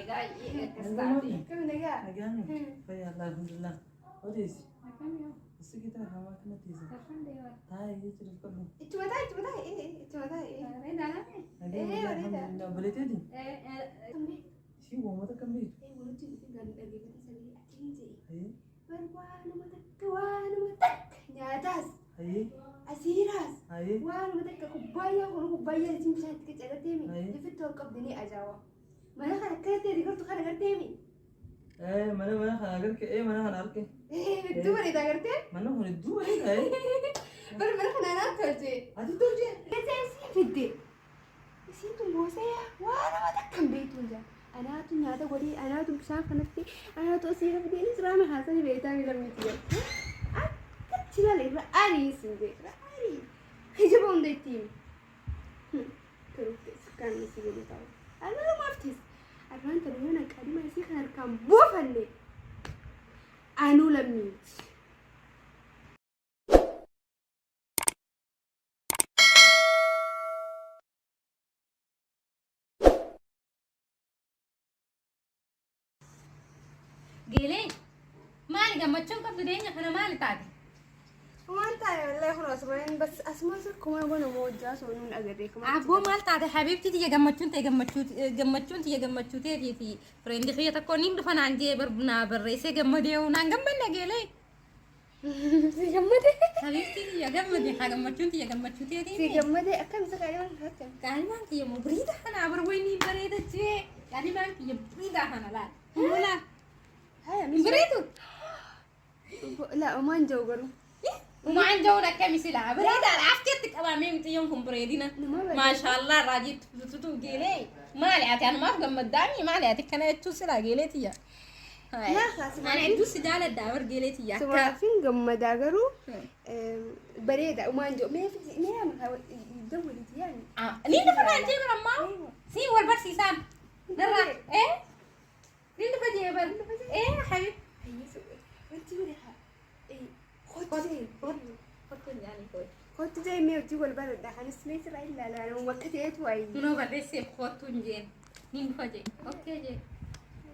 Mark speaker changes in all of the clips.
Speaker 1: guys.
Speaker 2: كم نجا نجاني فيا الله الحمد لله وديس بس كده هوا كنا تيزا هاي يجري كله
Speaker 1: itu mata eh
Speaker 2: الحمد لله بليتي شي هو ما تكمل
Speaker 1: nyatas
Speaker 2: هاي
Speaker 1: asiras
Speaker 2: هاي
Speaker 1: waan mataka kubaya isin bishaan tika cagatemi ifitto qabdini ajawa mana kana kate digartu kana gartemi
Speaker 2: mana خناقرك mana خناقرك
Speaker 1: du bari da garte
Speaker 2: mana هو الدو هاي
Speaker 1: bar mana kana na toje
Speaker 2: هذه توجي
Speaker 1: kate si fidde isin tu mosaya wana matakam beetunja anatu nyada gori anatu bishaan kanatti anatu asira fideni sirama hasani beeta milamitiya akachila le ari sinje ari hijabu ndeti terus kan mesti gitu tahu ana maftis arran terus kadima isi kan kan bofalle anu lamit
Speaker 3: Gile, mali gamacun ka tudenya kana mali tadi.
Speaker 1: وانت والله خلاص وين بس اسمع سكم انا موجه سونون اغريك ما
Speaker 3: Abo mal tadi habibti tiya gamacun tiya gamacun ti frendi khiya ta konim du fana anje barbuna barrese gamade una gambanna gile.
Speaker 1: gamade
Speaker 3: Habibti tiya gamade ha gamacun tiya gamacun ti
Speaker 1: si gamade akam sakali man hakam
Speaker 3: kalman tiya mubrida hana barwini bareda ce kalman tiya mubrida hana la. Wala.
Speaker 1: هاي
Speaker 3: Mubridu.
Speaker 1: لا وما نجوغرو
Speaker 3: وما عنده ولا كم سلعة بريدة عفتك أمامي تيومكم بريدنا ما شاء الله راجي تتو جيلي ما لعتي أنا ما أفهم مدامي ما لعتي كنا تسلا جيلتي هاي
Speaker 1: لا خلاص
Speaker 3: أنا عندو سجالة داور جيلتي
Speaker 1: سواء فين جم داغرو بريدة وما نجو ما في ما يعمل يدور يعني
Speaker 3: نين دفع عندي برا سي والبر سيسان نرى إيه نين دفع جيبر إيه حبيب
Speaker 1: هي سوي انت وريها اي
Speaker 3: خد يعني كوي
Speaker 1: كنت زي ما تجي والبلد ده هنسمع إسرائيل لا أنا وكتيت واي
Speaker 3: منو بدي سيب خوتون جين نين فجي أوكي جي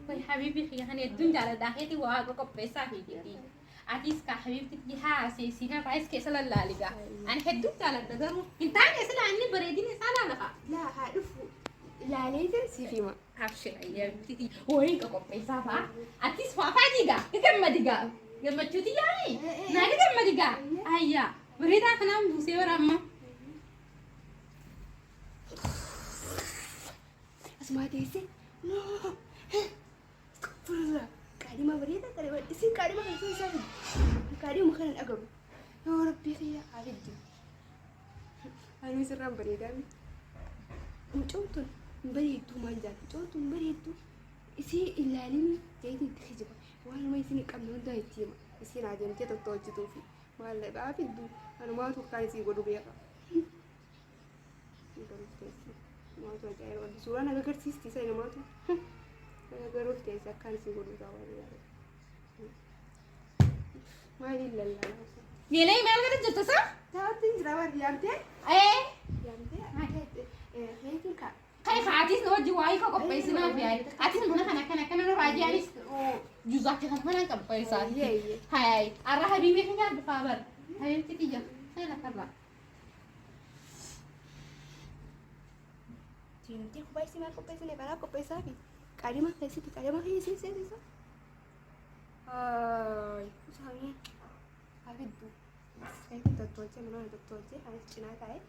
Speaker 3: كوي حبيبي خي هني الدنيا على داخلي وهاك كبيسة في دي أتيس كحبيبتي تجيها سيسينا رايس كيسلا لا لقى أنا حدوت على الدجرو أنت عندي أسأل عني بريدين سالا لقى
Speaker 1: لا هعرف لا ليه تنسي ما
Speaker 3: أبشر يا بنتي وين كبيسة فا أتيس فافا ديجا كم ديجا كم تشوتي يعني نادي كم ديجا أيا بريدا كنا بوسي ورامة
Speaker 1: اسمع ديسي نو استغفر الله كلمة بريدة كلمة ديسي كلمة خلصي سافد كلمة مخنا أقرب يا ربي خيا عبدي أنا مسرام بريدة مجوتون بريدو ما جات مجوتون بريدو إسي إلا لي جايتي تخجبه وانا ما يسيني قبل ده يتيم يسيني عادي كده توجدوا فيه ما لا بعبدو أنا ما أتوقع يسيقوا بيها ما توجع ولا سورة أنا قدرت سيستي ساينا ما تو أنا قدرت كيسا كان يسيقوا بيها ما هي إلا لا
Speaker 3: يلي ما لقيت جت صح
Speaker 1: تعال تنزل ورا يامتى
Speaker 3: إيه
Speaker 1: يامتى هيك كا
Speaker 3: كيف عتيس نودي واي كبيسة في هاي عتيس منا كنا راجع يعني جزاك كنا كبيسة هاي أروح حبيبي خيار بخبر هاي تيجي هاي لا كبر
Speaker 1: تيجي كبيسة ما كبيسة نبغى كبيسة في كلمة كيسة كلمة هي سي هاي وسامي عبدو هاي تطوجي من تطوجي هاي تشينا كاي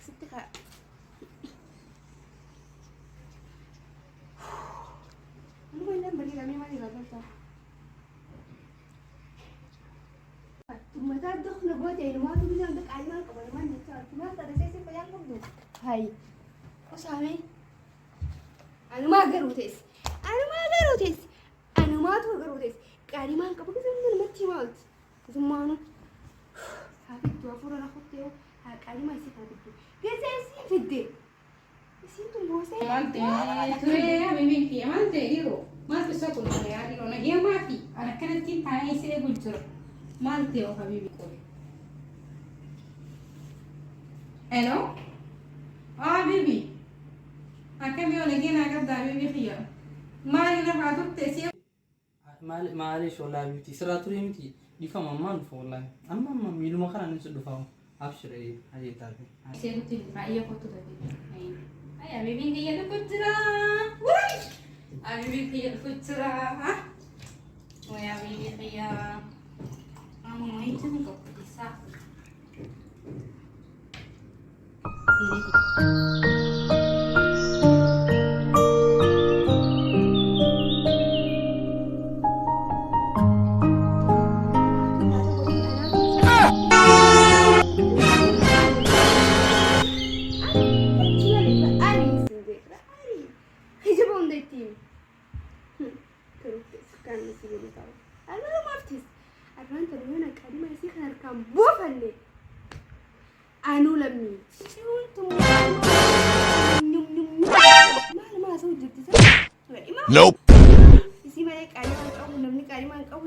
Speaker 1: ستة أنا وين بري رامي ما يغادر ثم تدخل بوتي ما تبي عندك عيال قبل ما نتصل ما ترى سيسي فيا برضو هاي وسامي أنا ما قروتيس أنا ما تقروتيس قاري ما قبل زمان ما تيمالت زمانه هابي توافر أنا خطيو قاري ما يصير هابي كيسي في الدين يصير تبوسي
Speaker 3: مالتي حبيبي مالتي ديرو ما تسكون يا ديرو أنا جيا ما في أنا كنت كنت هاي سيد بنشر مالتي يا حبيبي كوي hello حبيبي أكمل يوم نجينا قبل حبيبي خيار Maali nama turte si
Speaker 4: معلش والله بنتي سرعة ريمتي دي فما ما نفو والله أما ميلو ما خلنا نسد فاهم أبشر أي هاي تابي
Speaker 3: سيرتي رأيي foto tadi. Ay, Habibi kaya kucra. Woi. Habibi kaya kucra. Woi, Habibi kaya. Kamu mau itu nih kok bisa.
Speaker 1: Anu lammi.
Speaker 5: Nope.
Speaker 1: Isi mana kali man kau namni kali man kau.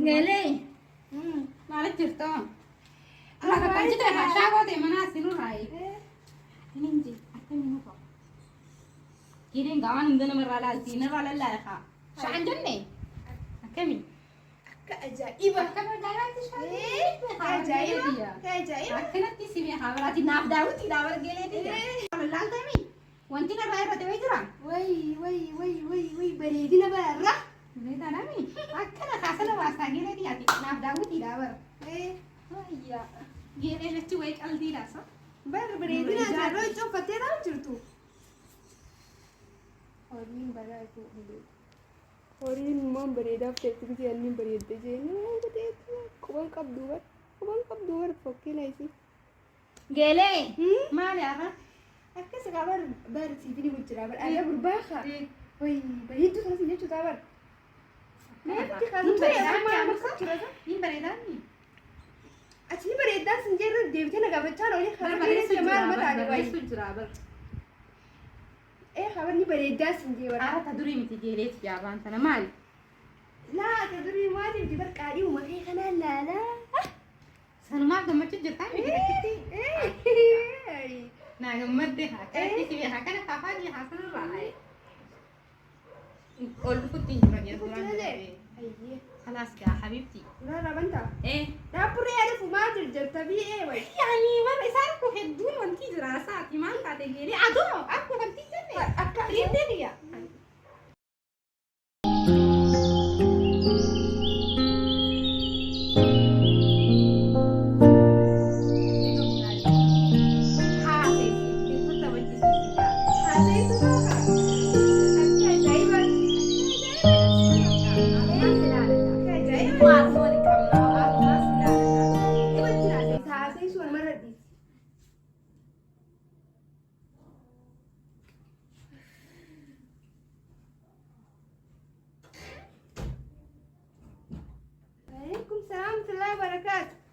Speaker 3: Gele. Malah cerita. Alah kata cerita hasya kau deh mana sinu rai. Ini nji, apa minum kau? Kira gawan indana merala sini rala lah ya. Shanjan nih. Kami.
Speaker 1: Keajaiban.
Speaker 3: Kamu jalan tu
Speaker 1: Keajaiban. Keajaiban.
Speaker 3: Akhirnya ti sini berarti naf daud tidak bergele dia. Lalu kami. Wanti nak bayar berarti wajar.
Speaker 1: Wai, beredina barra.
Speaker 3: Berita nami. Akhirnya kasar wasa gele dia naf daud tidak ber. Oh iya. Gele itu baik al tidak so.
Speaker 1: Beredina jarro itu patera certu. Orin bara itu. Orin mom bereda fetu je anni bereda je. No gede kubang kap duar fokke naisi.
Speaker 3: Gele. Mana apa?
Speaker 1: Akka sekabar bar sibini mujra bar ada berbakha. Woi, begitu kan sini tu tabar. Nanti kan tu ya mama macam
Speaker 3: Ini berita ni.
Speaker 1: Actually bereda senjata devja naga baca oleh khabar ni semar mata ada wai.
Speaker 3: Sujrabar.
Speaker 1: Khabar ni bereda senjata.
Speaker 3: Ara taduri miti gele jawaban sana mal.
Speaker 1: La taduri mali jibar kari umma kai kana la.
Speaker 3: Sana ma gamma cerita ni. Nah, gambar deh. Kan sih ya kan apa ni hasil rai. All putih lagi turan. خلاص يا حبيبتي.
Speaker 1: لا بنتا.
Speaker 3: ايه؟
Speaker 1: لا بري أعرف ما ترجع تبي إيه وين.
Speaker 3: يعني ما بيسالكوا هدون وانتي دراسات ما قاعدة تقولي أدو أكو هنتي جنة. ريدني يا.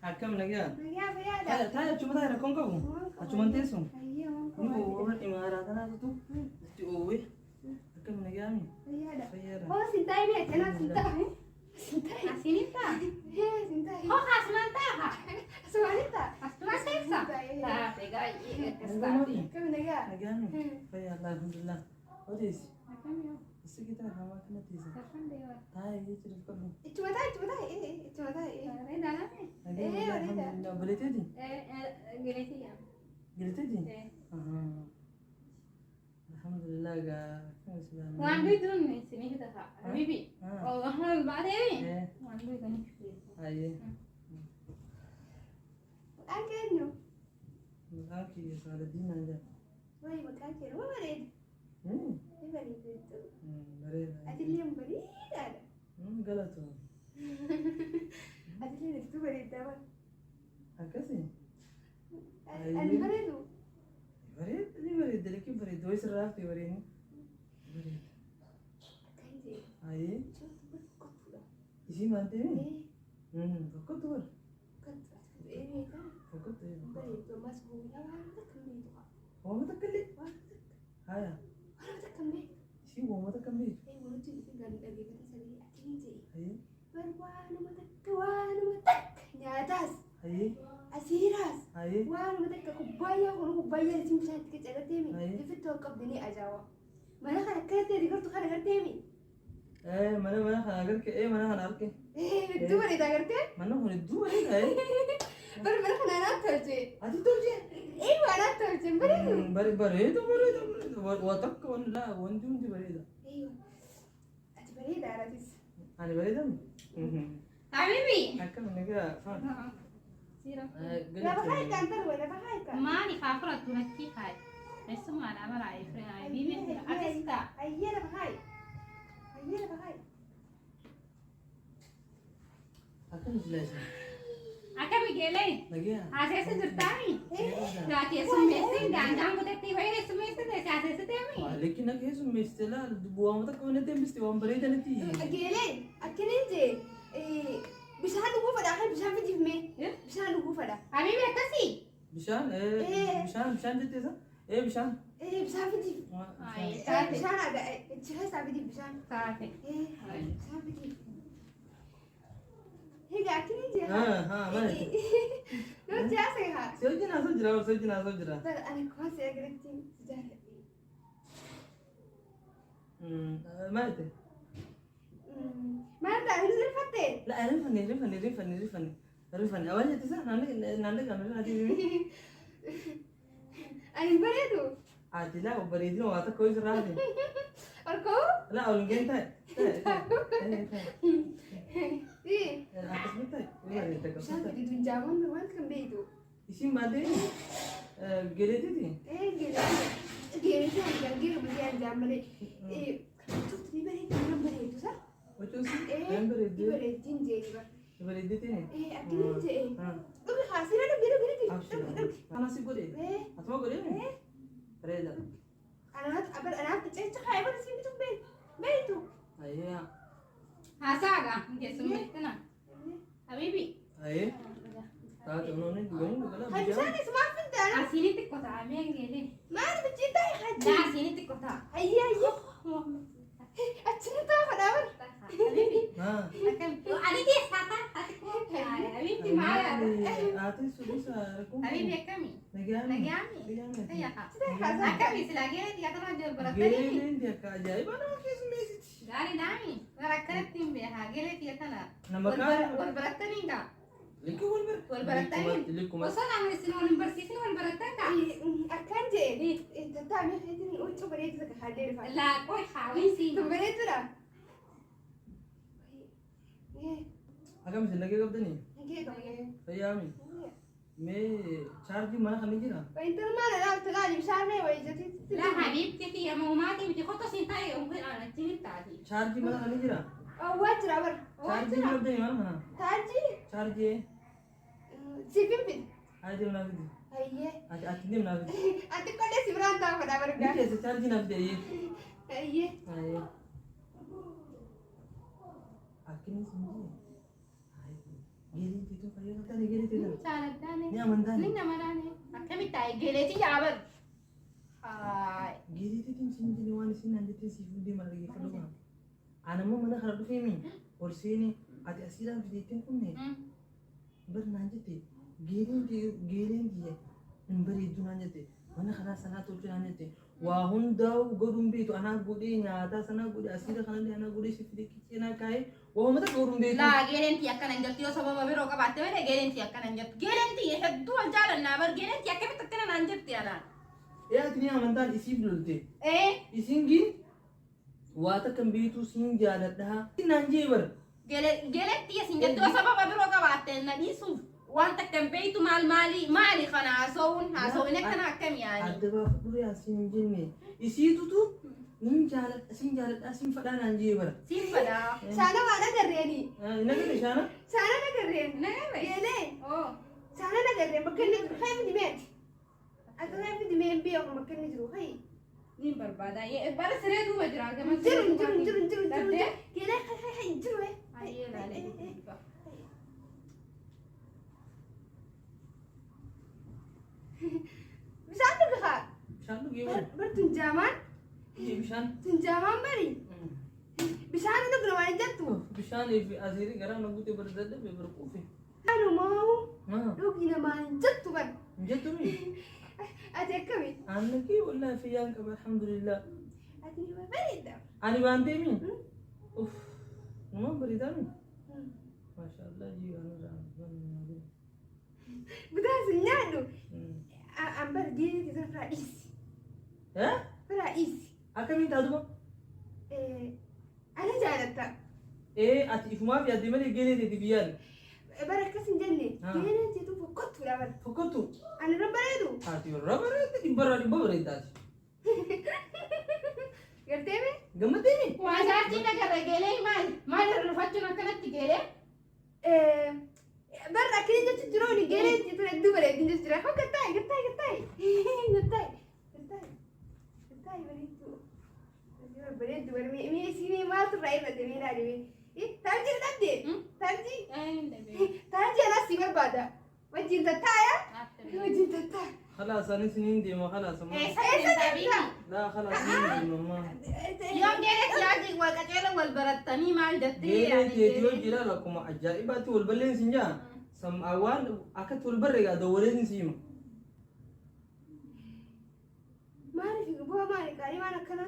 Speaker 4: أكمل لقيان
Speaker 1: يا
Speaker 4: تايا شو بدها يكون كابو شو منتسون نو الإمارات أنا تطو تقوي أكمل لقيامي فيرا
Speaker 1: هو سنتاي ميت أنا سنتاي
Speaker 3: Asini tak?
Speaker 1: سنتاي
Speaker 3: Oh, asman tak?
Speaker 1: سواليتا
Speaker 3: Asman seksa? Tak, tega iya kesal.
Speaker 1: كم نجا
Speaker 4: لقيامي فيا الله الحمد لله وديس بس كده هما كنا تيزا تايا يجري كله
Speaker 1: cuma tahu eh
Speaker 3: Reda nami?
Speaker 4: لقيامي الحمد لله بليتي دي
Speaker 3: Geleti ya.
Speaker 4: قلت دي الحمد لله كم سلام
Speaker 3: Wandu itu nih sini kita kak. Bibi. Oh, bade ni. Wandu itu nih.
Speaker 4: أيه
Speaker 1: أكنه
Speaker 4: ملاكي يا سعد الدين هذا
Speaker 1: وين مكانك هو بريد بريد
Speaker 4: بريد
Speaker 1: أتلي بريد هذا
Speaker 4: غلطوا
Speaker 1: أتلي نكتب بريد ده
Speaker 4: هكذا
Speaker 1: البريد
Speaker 4: بريد اللي بريد لكن بريد ويس رافي بريد بريد
Speaker 1: كنجي
Speaker 4: أيه
Speaker 1: شو تقول
Speaker 4: إيشي ما أنت فكرت ور
Speaker 1: كنت إيه ميتا
Speaker 4: فكرت إيه
Speaker 1: بريد وما سووا لا ولا تكمل
Speaker 4: هو ما تكلم هايا
Speaker 1: ولا تكمل
Speaker 4: شو هو ما تكلم
Speaker 1: إيه ولدي إذا قال لي كذا سريع كنجي
Speaker 4: أيه
Speaker 1: بروانا متك نياتاس
Speaker 4: أيه
Speaker 1: أسيراس
Speaker 4: أيه
Speaker 1: وانا متك كوبايا ولا كوبايا لازم مشان تكتب تيمي
Speaker 4: أيه.
Speaker 1: لفت وقف دني أجاوا ما أنا خلك كده دي قلت خلك تيمي
Speaker 4: mana kana agarke mana kana arke
Speaker 1: Hedduu bareedaa agartee?
Speaker 4: mana kun hedduu bareeda
Speaker 1: Bara kana naaf tolche.
Speaker 4: ati tolche
Speaker 1: Waa naaf tolche hin bareedu?
Speaker 4: bareeda waa takka wanti hundi bareeda
Speaker 1: Ati bareedaa latis.
Speaker 4: ani bareedami
Speaker 3: Habibi.
Speaker 4: akkam nagaa faan
Speaker 3: Sira.
Speaker 1: Lafa haaykaan tarwee lafa haaykaan.
Speaker 3: Maani faafura tunatti haay. Esumaan amara ifre habibi. Akasta.
Speaker 1: Ayyee lafa haay. Ayyee lafa haay.
Speaker 4: akkam islaasa
Speaker 3: Akami gelee.
Speaker 4: nagaa
Speaker 3: Haasessa jirtaami. Gaati summeessin daangaan godhatti wayii summeessin haasessa deemi.
Speaker 4: lekin nak keessummeessite laal bu'aama takka wanti deembiste waan bareedanitti
Speaker 1: Geelee akkamiin jee bishaan dhuguu fadhaa kan bishaan fijiifme bishaan dhuguu fadhaa.
Speaker 3: Habibi akkasii.
Speaker 4: bishaan jetteesa bishaan
Speaker 1: Bishaan fijiif. Bishaan aadaa jira isaa fijiif bishaan.
Speaker 3: Taate.
Speaker 1: Bishaan fijiif. Egaa akkamiin jee
Speaker 4: maali
Speaker 1: nuti haasa'e haa.
Speaker 4: si wajjin haasoo jira
Speaker 1: Bara ani kumaasee agarratti jaalladhe.
Speaker 4: maalite
Speaker 1: Maal ta'a hin zirfattee?
Speaker 4: la rifanne awaan jetteesa naannoo gammaduu ati
Speaker 1: Ani hin bareedu.
Speaker 4: ati laa bareedina waa takka ho'i sirraa hafe
Speaker 1: Ol ka'uu?
Speaker 4: laa ol hin geen ta'e akkasuma ta'e
Speaker 1: Bishaan fidi dunjaaman wanta kan beektu.
Speaker 4: isin baatee geleetiti
Speaker 1: Geerri hangam geerri bullee hanjaan malee. Tuuti ni bareedu ni bareedu sa?
Speaker 4: wachuusi
Speaker 1: Ni
Speaker 4: bareeddee
Speaker 1: bareeddiin jeeti bara.
Speaker 4: bareeddeetini
Speaker 1: Akkamiin jee? Dhugi haasira dhugi.
Speaker 4: Anasi godhe atuma godhe bareeda
Speaker 1: Anaaf cecha kaayee bara siin bitu beektu.
Speaker 4: ayyaa
Speaker 3: Haasaaga. Keessummeessina. Habibi.
Speaker 4: ayee taate unoonni dhuganii dhugala
Speaker 1: Kan isaanis maaf fiddaana?
Speaker 3: Asiini xiqqoo taa'amee geelee.
Speaker 1: Maal bichi ta'e hajji?
Speaker 3: Daa asiini xiqqoo ta'a.
Speaker 1: Ayyee. Achini ta'a fadhaa bara.
Speaker 3: Habibi.
Speaker 4: haa
Speaker 3: Akkam. Ani keessaa ta'a. Ati koo. Habibi maal yaada?
Speaker 4: ati sudisa rakkum
Speaker 3: Habibi akkami?
Speaker 4: nagaami
Speaker 3: Nagaami. Tayyaa. Akkami silaa geelee xiyyaatamaa jiru barattanii.
Speaker 4: geeleen akka ajaa'iba nama keessummeessiti
Speaker 3: Gaarii daami. Bara akkanatti hin beekaa geelee xiyyatana.
Speaker 4: nama kaa
Speaker 3: Wal barattanii gaa.
Speaker 4: likki
Speaker 3: Wal barattanii.
Speaker 4: likkuma
Speaker 3: Osoo namni isin wal hin barsiisin wal barattan gaa.
Speaker 1: Akkan jee. Tattaamee feetiin huccuu bareedu takka haallee dhufa.
Speaker 3: Laaqoo haawinsi.
Speaker 1: Kun bareedudha.
Speaker 4: akkam isin nagee qabdanii
Speaker 1: Nagee qabee.
Speaker 4: fayyaami mee chaarjii mana kan ni jira
Speaker 1: Intalmaan alaabta laali bishaan mee wayii jetii.
Speaker 3: La habibti fi amaumaati miti koto sin taa'e onkin aanachini taati.
Speaker 4: chaarjii mana kan ni jira
Speaker 1: Waa jira bara.
Speaker 4: chaarjii qabdanii mana kana
Speaker 1: Taajii.
Speaker 4: chaarjii
Speaker 1: Siifin fidi.
Speaker 4: haa jiru naaf fidi
Speaker 1: Ayyee.
Speaker 4: ati deem naaf fidi
Speaker 1: Ati qollee si biraan ta'a fadhaa bara
Speaker 4: ni
Speaker 1: gaa.
Speaker 4: keessa chaarjii naaf fidi
Speaker 1: Ayyee.
Speaker 4: ayee akkinis hin jiru geeliin tiitoo fayyaa qabdanii geelii tiitoo
Speaker 3: Saaladdaane.
Speaker 4: ni amantaani
Speaker 3: Ni namadaane. Akkamitti taa'e geeleeti yaabar. Haay.
Speaker 4: geelii tiitiin siin jini waan isin naan jettee siif hundee mala geeffadhu kana anammoo mana kana dhufeemi ol seeni ati asiidhaan fideettiin kunne bar naan jette geeliin tiyya hin bareeddu naan jette mana kanaa sanaa tolchu naan jette waa hundaa'u godhuun beetu anaa godhee nyaataa sanaa godhe asiidha kanallee anaa godhee si fide kicheenaa kaa'ee waamuma takka godhuun beetu
Speaker 3: La geeleentii akkana hin jirtu yoo sababa biroo qabaatte malee geeleentii akkana hin jirtu. Geeleentii hedduu wal jaalannaa bar geeleentii akkamitti akkana naan jirti anaan.
Speaker 4: ati ni amantaan isiif lolte
Speaker 3: Eh.
Speaker 4: waa takka hin beektu siin jaaladhaa naan jee bara
Speaker 3: Geeleentii asin jirtu yoo sababa biroo qabaatte na dhiisuuf waan takka hin beektu maali kana haasawuun akkana akkam yaani.
Speaker 4: adda baafadhu yaa siin jenne isiitutu nin jaaladhaa siin fadhaa naan jee bara
Speaker 3: Siin fadaa.
Speaker 1: Saana waan agarreeni.
Speaker 4: nagade shaana
Speaker 1: Saana agarreen.
Speaker 3: Nagarre.
Speaker 1: Geelee.
Speaker 3: Oh.
Speaker 1: Saana agarreen bakka inni jiru kan dimeeti. Akka kan dimeeti beeku bakka inni jiru kai.
Speaker 3: Ni barbaada. Bara siree duuba jira.
Speaker 1: Jiru. Geelee kai jiru.
Speaker 3: Ayyee laalee.
Speaker 1: Bishaan dhuga haa.
Speaker 4: bishaan dhugee bara
Speaker 1: Bar tunjaamaan.
Speaker 4: bishaan
Speaker 1: Tunjaamaan bari. Bishaan dhugu namaa hin jettu.
Speaker 4: bishaanii fi asiirii garaa na guutee bara dadhabee bara quufe
Speaker 1: Anumaa dhugi namaa hin jettu bar.
Speaker 4: hin jettumi
Speaker 1: Ati akkami?
Speaker 4: aannan kee wallaahi fayyaan qaba alhamdulillah
Speaker 1: Ati nama bareedda.
Speaker 4: ani waan deemi Uff, nama beritami. Masya Allah jiwa nurang.
Speaker 1: Bukan senyadu. Ambar dia kita Rais.
Speaker 4: Ya?
Speaker 1: Rais.
Speaker 4: Akan minta tu bang?
Speaker 1: Ana jaalata.
Speaker 4: Ati ifuma fi adi mali gene de dibiyan.
Speaker 1: Baraka sinjanne. Gene jitu fokot la bar.
Speaker 4: Fokotu.
Speaker 1: Ana rabbaredu.
Speaker 4: Ati rabare di bara dati.
Speaker 1: Garteme?
Speaker 4: Gamatini.
Speaker 3: Waajjirti nagarra geelee maal irrafachuun akkanatti geelee?
Speaker 1: Barra akkini jechuun jiru ni gene jitu hedduu bareedin jechuun jira. Hoo gattaay bareedu. Bareedu mee isinii maaltu irraa irra deemee ilaalee? Taarjii dhabde? Taarjii anas si barbaada. Wajjin tattaaya? Wajjin tattaaya.
Speaker 4: خلاص أنا سنين دي ما خلاص ما لا خلاص سنين دي ما
Speaker 3: يوم جيلك ياجي وقتيلا والبرتني مال جدي يعني
Speaker 4: جيلي جيلا لكم عجائبات والبلين سنجا سم أوان أكت والبرة دورين سيما
Speaker 1: ما أعرف يقبوها ما أعرف كاري ما نكنا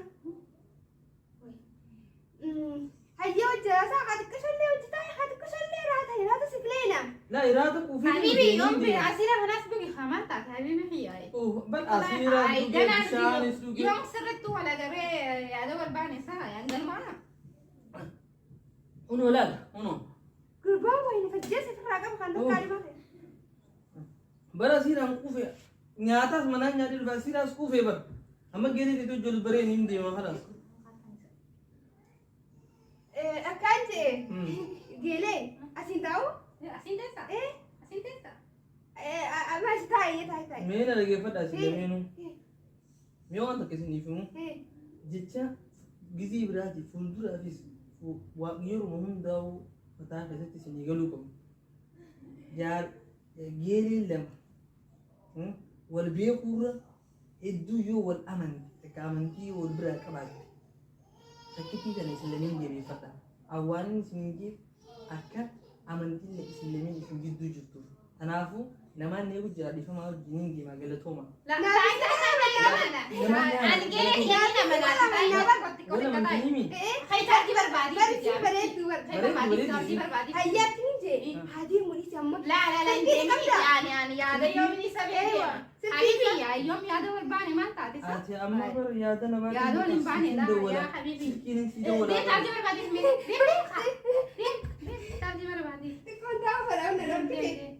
Speaker 1: هيا وجه ساعة تكشلي وجتاي هتكشلي راتها لا تسكلينا
Speaker 4: لا إرادة وفي
Speaker 3: حبيبي يوم بأسيرة هناس بقي خمرتك حبيبي حياي
Speaker 4: بل أسيرة
Speaker 3: يوم سرت ولا جري يا دول باني ساعة يعني قال معنا
Speaker 4: أنو لا أنو
Speaker 1: قربان وين فجأة في الرقم خلنا كاري ما
Speaker 4: بل أسيرة مكوفة نياتاس منان نياتي الفاسيرة سكوفة بل أما جيلي تيتو جل برين يمدي ما خلاص
Speaker 1: أكانت جيلي أسين تاو
Speaker 3: أسين تسا أسين تسا
Speaker 1: ما تاي
Speaker 4: مين لقي فدا سيدا مينو ميو أنت كسني فيمو جتشا جزي براتي فندور أفيس وغيرو مهم داو فتاة كسيتي سني قالوكم جار جيلي لم والبيكورة إدو يو والأمن كامنتي والبرا كبار تكتي كان إسلامين جري فتا أوان سنجي أكا أمنتي الإسلامين سنجي دو جتو تنافو لما نيجي جرادي فما جنين دي ما قلتهما
Speaker 3: لا أنا جيلي يا أنا
Speaker 4: ولا من تنيمي
Speaker 3: هاي تاجي بربادي
Speaker 1: بريد هيا تنجي هذه مريض أما
Speaker 3: لا يعني يا ده يوم نسبي حبيبي يا يوم يا ده والباني ما انت عارف
Speaker 4: أتي أما بر يا ده نبات
Speaker 3: يا دول الباني لا يا حبيبي
Speaker 4: كين سيدا
Speaker 3: ليه
Speaker 4: ولا
Speaker 3: تاجي بربادي ليه تاجي بربادي
Speaker 1: كنت أعرف أنا ربي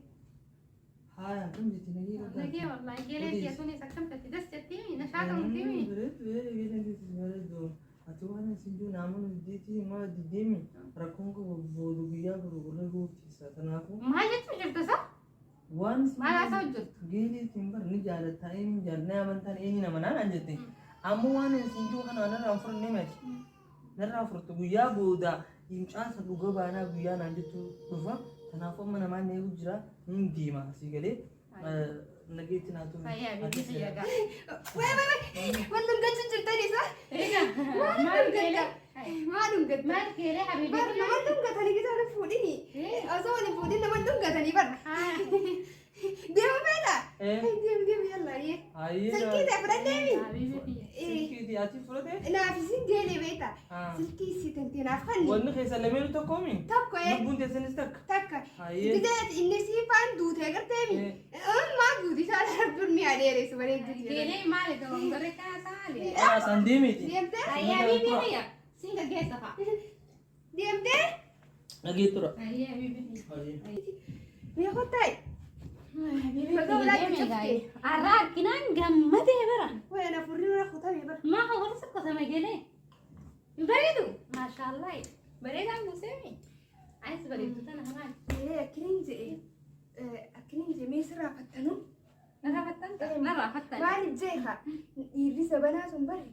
Speaker 4: هاي أنتم جتني
Speaker 3: لقي والله جيلي يا سوني سكتم تدس تيمي نشاط تيمي
Speaker 4: بريد أتوانا سنجو نامون ديتي ما ديمي ركونكو بودو بيا برو تيسا تنافو
Speaker 3: ما جت شفت صح
Speaker 4: وانس
Speaker 3: ما لا سوجت
Speaker 4: جيلي تيمبر نجارة تاين جارنا منتان إني نمنا نجتي أمو وانا سنجو أنا نرافر نمت نرافر تبويا بودا يمشان سلوغو بانا بويا نجتو رفا تنافو من ما نيجو جرا من ديما سيجلي نجيت ناتو
Speaker 3: فيا بيبي يا جا
Speaker 1: وانتم قد جبتني صح؟
Speaker 3: ما كيلي
Speaker 1: ما دمقت
Speaker 3: ما كيلي حبيبي
Speaker 1: ما دمقت أنا كده أنا فوديني أصلا فوديني ما دمقت أنا برا ديم بيلا ديم يلا إيه
Speaker 4: هاي
Speaker 1: سلكي ده فرد ديمي
Speaker 3: حبيبي
Speaker 4: سلكي دي أتي فرده
Speaker 1: نافسين جيلي بيتا سلكي سيتنتي نافخني
Speaker 4: وانو خيسا لميلو تقومي
Speaker 1: تبقى إيه
Speaker 4: نبون تسنستك
Speaker 1: تبقى
Speaker 4: هاي
Speaker 1: كده إني سيفان دوت هيك تيمي ما دودي شال ربنا مي عليه ريس بريد
Speaker 3: كيلي مالك وانغري كاسالي
Speaker 4: سنديمي تي
Speaker 1: ديم ده
Speaker 3: هيا حبيبي هيا سينجا جيسا
Speaker 1: ديم ده
Speaker 4: أجي ترى
Speaker 3: هيا حبيبي
Speaker 1: مي خوتاي
Speaker 3: الراب كنان جمدي برا
Speaker 1: وأنا فري ولا خوتاي برا
Speaker 3: ما هو ولا سكت ما جلي بريدو ما شاء الله بريد عم مسمي عايز بريد انا همان
Speaker 1: إيه أكلين زي ميسرة فتنو
Speaker 3: انا فتنت مره فتنت
Speaker 1: وعلي جيها يريسا بناسون بري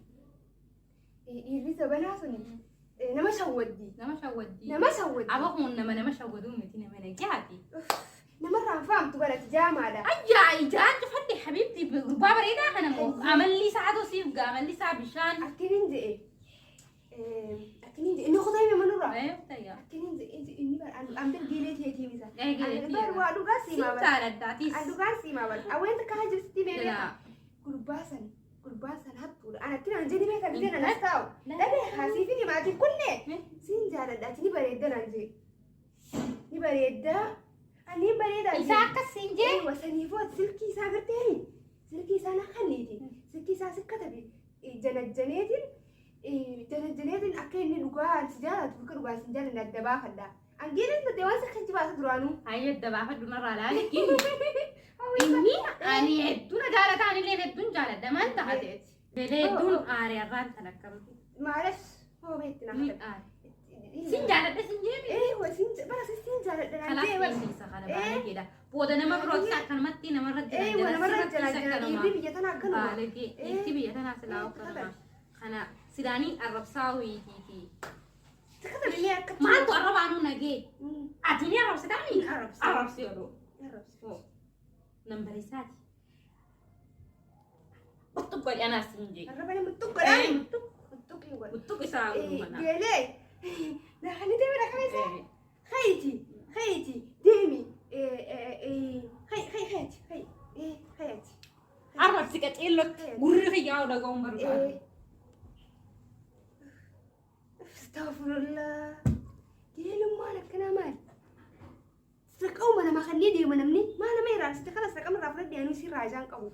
Speaker 1: يريسا بناسون نما شودي
Speaker 3: لما شودي
Speaker 1: نما شودي
Speaker 3: ابوهم انما شودوا متينا من جاتي
Speaker 1: نما رافام تبغى تجامع ده
Speaker 3: اجا جات فدي حبيبتي بابا ريدا انا مو عمل لي ساعه وسيب عمل لي ساعه بشان
Speaker 1: أكلين زي إنه خداي من منورة
Speaker 3: ايوه تيا
Speaker 1: أكلين زي إني بر أنا بالجيلة هي مثلا
Speaker 3: اي
Speaker 1: أنا
Speaker 3: جيلي
Speaker 1: بر وادو قاسي ما بر
Speaker 3: سيبتها لداتي
Speaker 1: أدو قاسي ما بر أوين تكاجر ستي
Speaker 3: لا
Speaker 1: بيبي قرباسن هتقول أنا كنا عندي بيتا بدينا نستاو لا ده حاسيفيني ما تقول لي سين jaaladhaati ni bareedda naan jee. Ni bareedda. Ani bareeda.
Speaker 3: Isaa akkasiin jee.
Speaker 1: Wasaniifoo silkii isaa garteeni. Silkii isaa nakkanniiti. Silkii isaa sikkatabe. Janajjaneetiin akka inni dhugaa si jaalatu akka dhugaa si jaalanne adda baafadha. Angeeleen nuti waan sakkan jibaasa duraanuu.
Speaker 3: Ayyo adda baafadhu narraa laali. Inni ani hedduun jaalata anillee hedduun jaaladha maal taateeti. Hedduun aariirraan tan akkamti.
Speaker 1: Maalas hoobeetti
Speaker 3: Ni
Speaker 1: nafta.
Speaker 3: aari. Sin jaaladha sin jeemi.
Speaker 1: Bara sin jaaladha naan
Speaker 3: Kanaaf
Speaker 1: jee.
Speaker 3: beeksisa kana baay'eedha. Booda nama birooti akkanumatti namarratti
Speaker 1: Namarra jala dhiirri biyya tana akkanuma.
Speaker 3: Baalagee dhiirti biyya tanaa silaa akkanuma. Kana sidaanii arrabsaa wayiitiiti.
Speaker 1: Sikkatabillee akka.
Speaker 3: Maaltu arrabaanuu nagee? Ati ni arrabsitaanii? Arrabsi oduu. Nambar isaati. Muttuq godhi anaas hin jee.
Speaker 1: Arrabani muttuqqadhaan. Muttuqqii godhi.
Speaker 3: Muttuq isaa godhu mana.
Speaker 1: Geelee. Naani deemi dhaqabeessa. Hayti deemi. Hayti.
Speaker 3: Arrabsi qaceellotti gurri fayyaa dhaga'uun barbaadu.
Speaker 1: Astaghfirullah. Geelummaan akkanaa maali? Sirqauma nama kannee deema namni maa nama irraansite kana sirqama irraa fudhadhee anuu si irraa ijaan qabu.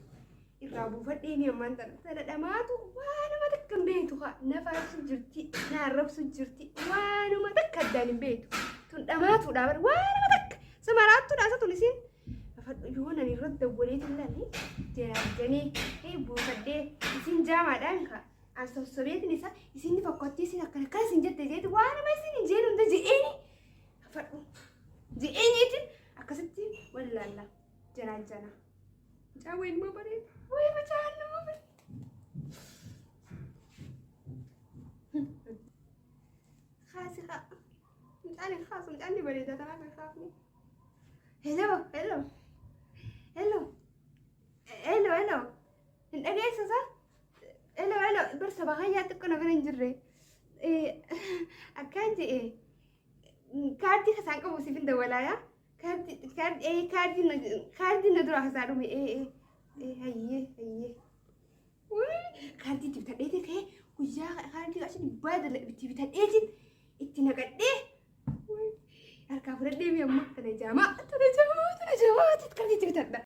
Speaker 1: Irraa buufadhee ni ammaan tana dhamaatu waa nama takka hin beektu haa nafa arrabsu jirti na arrabsu jirti waa nama takka addaan hin beektu. Tun dhamaatuudha bara waa nama takka samaraattuudha isa tun isin. Afadhu yoo nan irratti dawwalee tillanne jeenee buufadhee isin jaamaadhaan kaa. Sobeetiin isaa isin fakkootti isin akkana isin jette jeeti waa nama isin hin jeenu hunda je'eeni. Afadhu. Je'eenyiitiin akkasitti wallaalla janaan jana. Mucaa wayii nama bareeda. Wayii mucaa nama bareeda. Haasi haa. Mucaan hin haasu mucaan ni bareeda tanaa kan haafni. Hello. Hin dhageessisaa? Hello. Barsa baay'ee xiqqoo nama hin jirre. Akkaan je'ee. Kaartii kasaan qabu siif hin dawwalaayaa. Kaartii na dura kasaa dhume. Hayyee. Kaartii itti bitadhee ka'ee guyyaa kaartii achi dhibbaa itti bitadheetiin itti naqadhee. Harkaa fudhadhee mi'amma tana jaamaa kaartii itti bitadha.